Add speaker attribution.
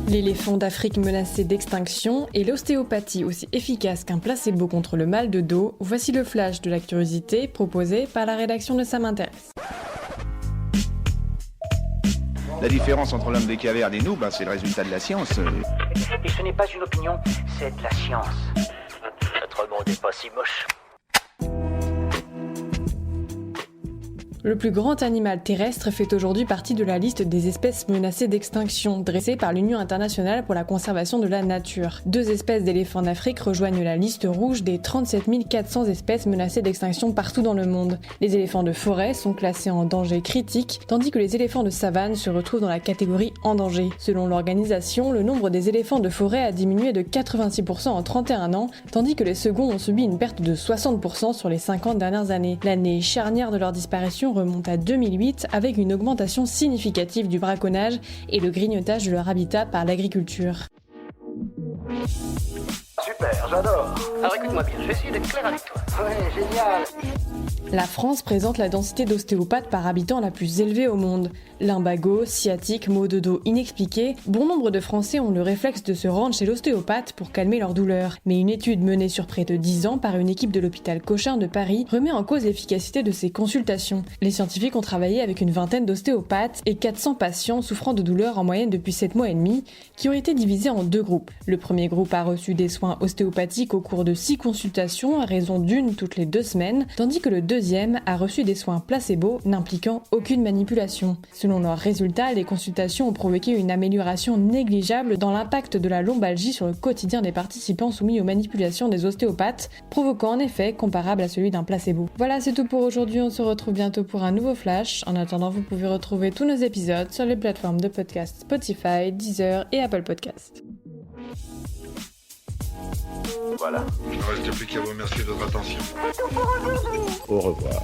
Speaker 1: L'éléphant d'Afrique menacé d'extinction et l'ostéopathie aussi efficace qu'un placebo contre le mal de dos, voici le flash de la curiosité proposé par la rédaction de Ça m'intéresse.
Speaker 2: La différence entre l'homme des cavernes et nous, c'est le résultat de la science.
Speaker 3: Et ce n'est pas une opinion, c'est de la science. Notre monde n'est pas si moche.
Speaker 1: Le plus grand animal terrestre fait aujourd'hui partie de la liste des espèces menacées d'extinction, dressée par l'Union internationale pour la conservation de la nature. 2 espèces d'éléphants d'Afrique rejoignent la liste rouge des 37 400 espèces menacées d'extinction partout dans le monde. Les éléphants de forêt sont classés en danger critique, tandis que les éléphants de savane se retrouvent dans la catégorie en danger. Selon l'organisation, le nombre des éléphants de forêt a diminué de 86% en 31 ans, tandis que les seconds ont subi une perte de 60% sur les 50 dernières années. L'année charnière de leur disparition remonte à 2008 avec une augmentation significative du braconnage et le grignotage de leur habitat par l'agriculture.
Speaker 3: Super, j'adore. Alors écoute-moi bien, je vais essayer d'être clair avec toi. Ouais, génial.
Speaker 1: La France présente la densité d'ostéopathes par habitant la plus élevée au monde. Lumbago, sciatique, maux de dos inexpliqués, bon nombre de Français ont le réflexe de se rendre chez l'ostéopathe pour calmer leurs douleurs. Mais une étude menée sur près de 10 ans par une équipe de l'hôpital Cochin de Paris remet en cause l'efficacité de ces consultations. Les scientifiques ont travaillé avec une vingtaine d'ostéopathes et 400 patients souffrant de douleurs en moyenne depuis 7 mois et demi, qui ont été divisés en 2 groupes. Le premier groupe a reçu des soins ostéopathiques au cours de 6 consultations à raison d'une toutes les 2 semaines, tandis que le deuxième a reçu des soins placebo n'impliquant aucune manipulation. Selon leurs résultats, les consultations ont provoqué une amélioration négligeable dans l'impact de la lombalgie sur le quotidien des participants soumis aux manipulations des ostéopathes, provoquant un effet comparable à celui d'un placebo. Voilà, c'est tout pour aujourd'hui, on se retrouve bientôt pour un nouveau flash. En attendant, vous pouvez retrouver tous nos épisodes sur les plateformes de podcast Spotify, Deezer et Apple Podcasts.
Speaker 4: Voilà.
Speaker 5: Il ne reste plus qu'à vous remercier de votre attention.
Speaker 4: Au revoir.